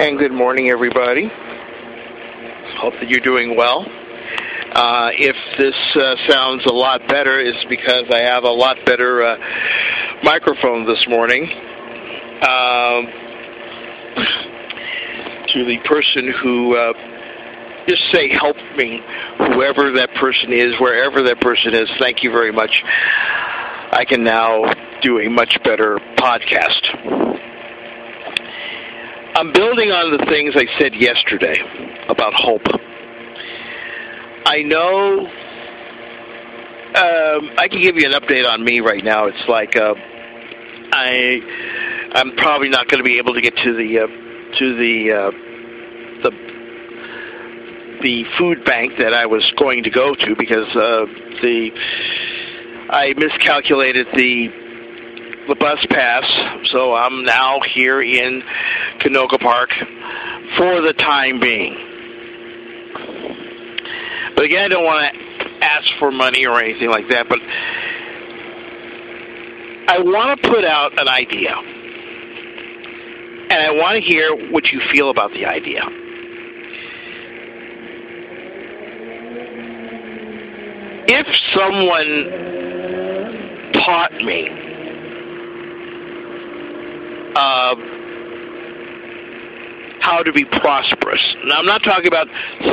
And good morning, everybody. Hope that you're doing well. If this sounds a lot better, it's because I have a lot better microphone this morning. To the person who just say help me, whoever that person is, wherever that person is, thank you very much. I can now do a much better podcast. I'm building on the things I said yesterday about hope. I know I can give you an update on me right now. It's like I'm probably not going to be able to get to the food bank that I was going to go to because I miscalculated the bus pass, so I'm now here in Canoga Park for the time being. But again, I don't want to ask for money or anything like that, but I want to put out an idea, and I want to hear what you feel about the idea. If someone taught me how to be prosperous. Now, I'm not talking about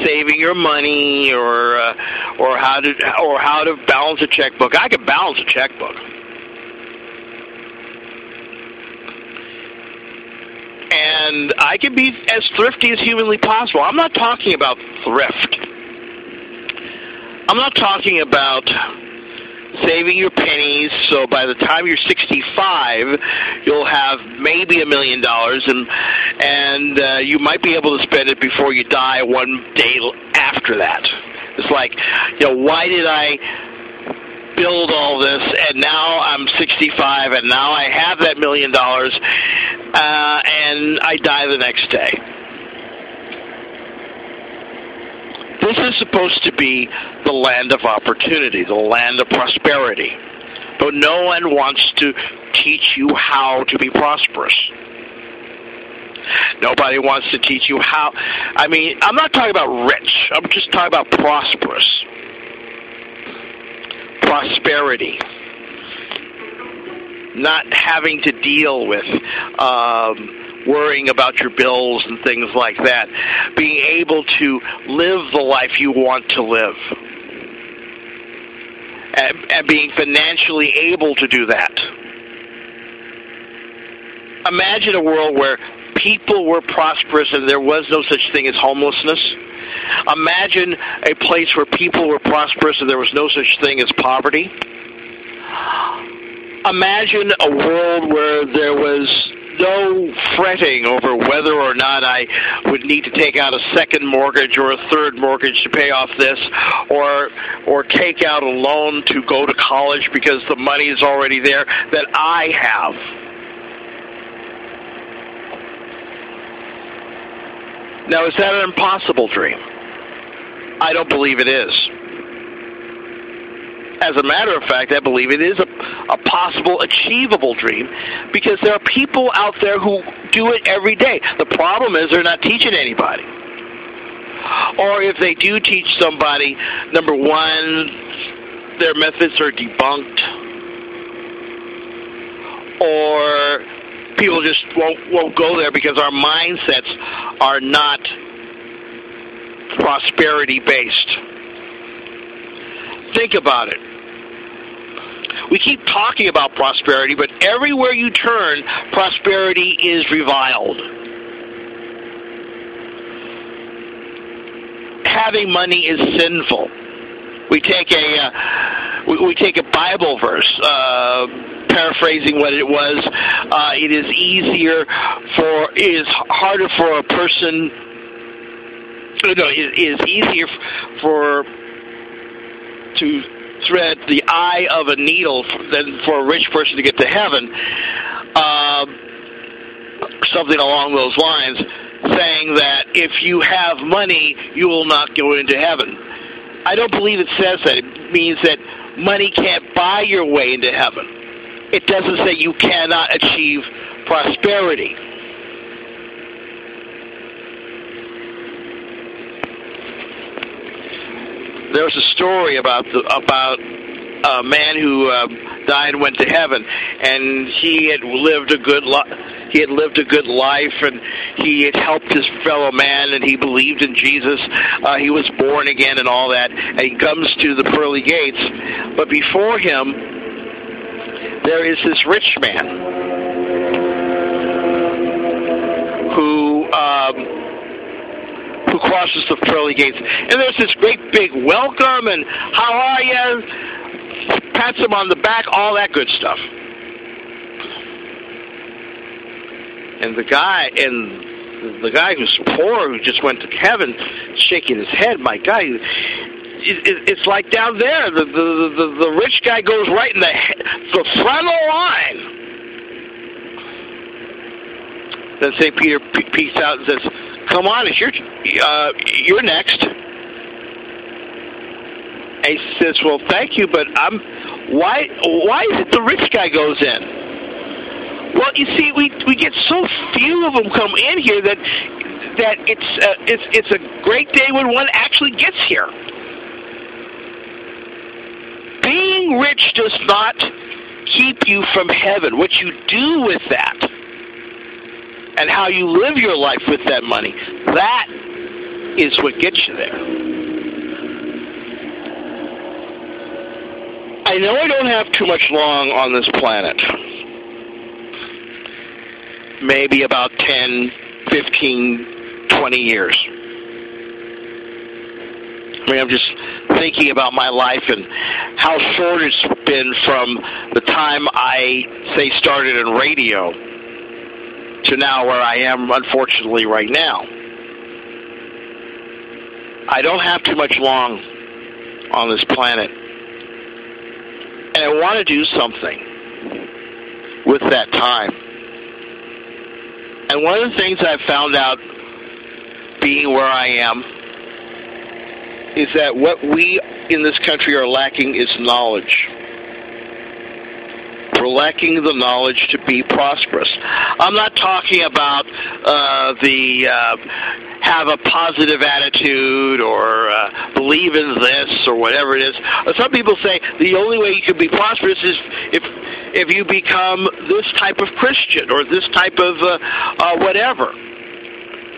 saving your money or how to balance a checkbook. I can balance a checkbook, and I can be as thrifty as humanly possible. I'm not talking about thrift. I'm not talking about saving your pennies so by the time you're 65 you'll have maybe $1 million and you might be able to spend it before you die one day after that. It's like, why did I build all this and now I'm 65 and now I have that $1 million and I die the next day. This is supposed to be the land of opportunity, the land of prosperity. But no one wants to teach you how to be prosperous. Nobody wants to teach you how. I mean, I'm not talking about rich. I'm just talking about prosperous. Prosperity. Not having to deal with worrying about your bills and things like that. Being able to live the life you want to live. And being financially able to do that. Imagine a world where people were prosperous and there was no such thing as homelessness. Imagine a place where people were prosperous and there was no such thing as poverty. Imagine a world where there was no fretting over whether or not I would need to take out a second mortgage or a third mortgage to pay off this, or take out a loan to go to college because the money is already there that I have. Now, is that an impossible dream? I don't believe it is. As a matter of fact, I believe it is a possible, achievable dream because there are people out there who do it every day. The problem is they're not teaching anybody. Or if they do teach somebody, number one, their methods are debunked. Or people just won't go there because our mindsets are not prosperity-based. Think about it. We keep talking about prosperity, but everywhere you turn, prosperity is reviled. Having money is sinful. We take a Bible verse, paraphrasing what it was. It is harder for a person. No, it is easier to thread the eye of a needle than for a rich person to get to heaven. Something along those lines, saying that if you have money, you will not go into heaven. I don't believe it says that. It means that money can't buy your way into heaven. It doesn't say you cannot achieve prosperity. there's a story about a man who died and went to heaven, and he had lived a good life, and he had helped his fellow man, and he believed in Jesus. He was born again and all that, and he comes to the pearly gates. But before him, there is this rich man who crosses the pearly gates, and there's this great big welcome, and how are you? Pats him on the back, all that good stuff. And the guy who's poor, who just went to heaven, shaking his head. My God, it's like down there. The rich guy goes right in the front of the line. Then St. Peter peeks out and says, "Come on, you're next." And he says, "Well, thank you, but why is it the rich guy goes in?" Well, you see, we get so few of them come in here that it's a great day when one actually gets here. Being rich does not keep you from heaven. What you do with that and how you live your life with that money, that is what gets you there. I know I don't have too much long on this planet. Maybe about 10, 15, 20 years. I mean, I'm just thinking about my life and how short it's been from the time I, say, started in radio to now where I am, unfortunately, right now. I don't have too much long on this planet. And I want to do something with that time. And one of the things I've found out being where I am is that what we in this country are lacking is knowledge. We're lacking the knowledge to be prosperous. I'm not talking about have a positive attitude or believe in this or whatever it is. Some people say the only way you can be prosperous is if you become this type of Christian or this type of whatever.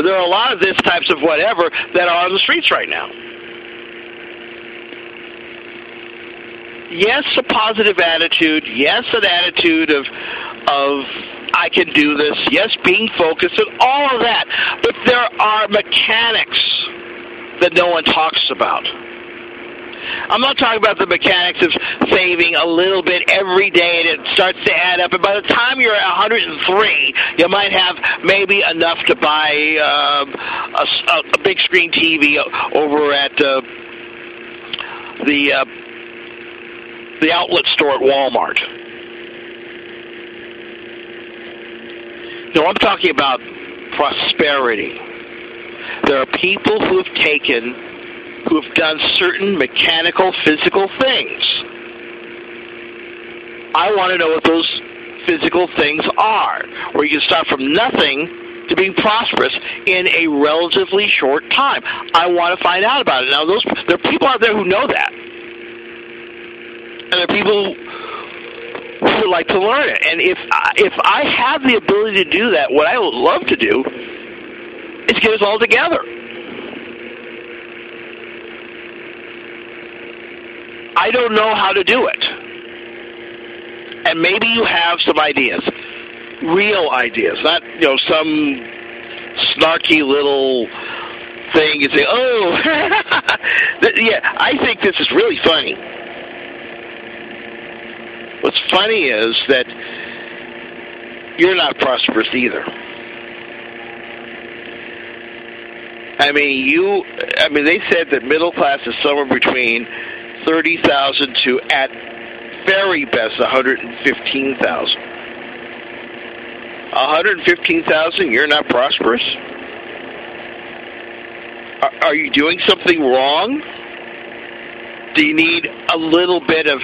There are a lot of this types of whatever that are on the streets right now. Yes, a positive attitude. Yes, an attitude of I can do this. Yes, being focused and all of that. But there are mechanics that no one talks about. I'm not talking about the mechanics of saving a little bit every day and it starts to add up. And by the time you're at 103, you might have maybe enough to buy a big screen TV over at the outlet store at Walmart. No, I'm talking about prosperity. There are people who have done certain mechanical, physical things. I want to know what those physical things are, where you can start from nothing to being prosperous in a relatively short time. I want to find out about it. Now, there are people out there who know that. And there are people who would like to learn it. And if I have the ability to do that, what I would love to do is get us all together. I don't know how to do it. And maybe you have some ideas. Real ideas. Not, some snarky little thing you say, oh, yeah, I think this is really funny. What's funny is that you're not prosperous either. I mean, they said that middle class is somewhere between 30,000 to, at very best, 115,000. 115,000, you're not prosperous? Are you doing something wrong? Do you need a little bit of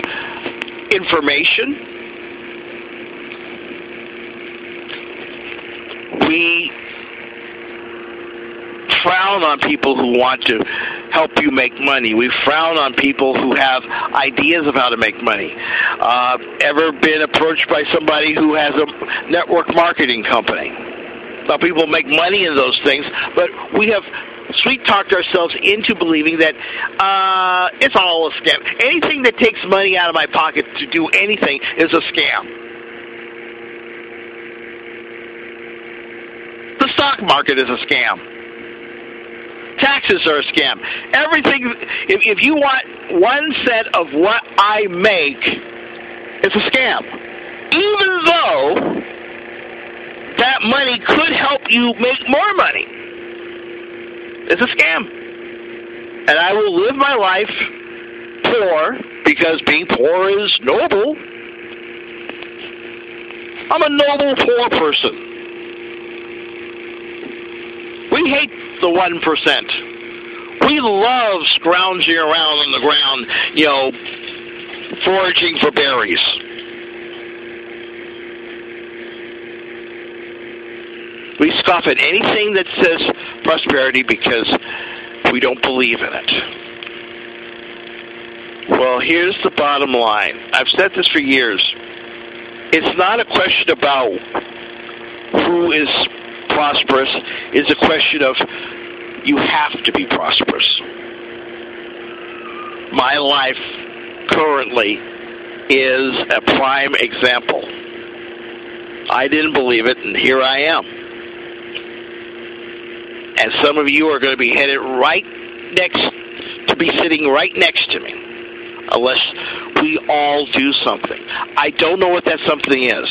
information? We frown on people who want to help you make money. We frown on people who have ideas of how to make money. Ever been approached by somebody who has a network marketing company? Now, people make money in those things, but we have sweet-talked ourselves into believing that it's all a scam. Anything that takes money out of my pocket to do anything is a scam. The stock market is a scam. Taxes are a scam. Everything, if you want 1 cent of what I make, it's a scam. Even though that money could help you make more money. It's a scam. And I will live my life poor because being poor is noble. I'm a noble poor person. We hate the 1%. We love scrounging around on the ground, foraging for berries. We scoff at anything that says prosperity because we don't believe in it. Well, here's the bottom line. I've said this for years. It's not a question about who is prosperous. It's a question of you have to be prosperous. My life currently is a prime example. I didn't believe it, and here I am. And some of you are going to be headed sitting right next to me, unless we all do something. I don't know what that something is.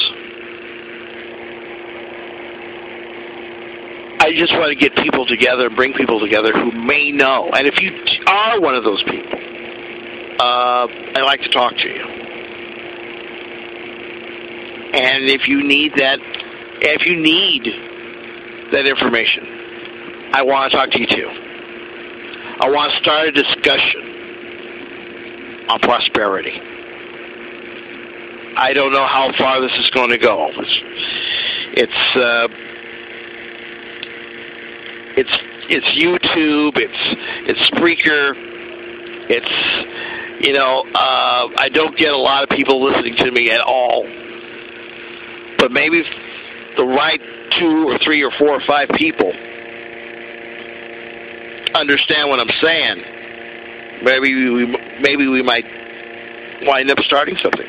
I just want to get people together and bring people together who may know. And if you are one of those people, I'd like to talk to you. And if you need that information, I want to talk to you too. I want to start a discussion on prosperity. I don't know how far this is going to go. It's YouTube. It's Spreaker. I don't get a lot of people listening to me at all. But maybe the right 2 or 3 or 4 or 5 people understand what I'm saying. Maybe we might wind up starting something.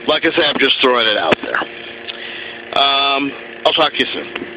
Like I said, I'm just throwing it out there. I'll talk to you soon.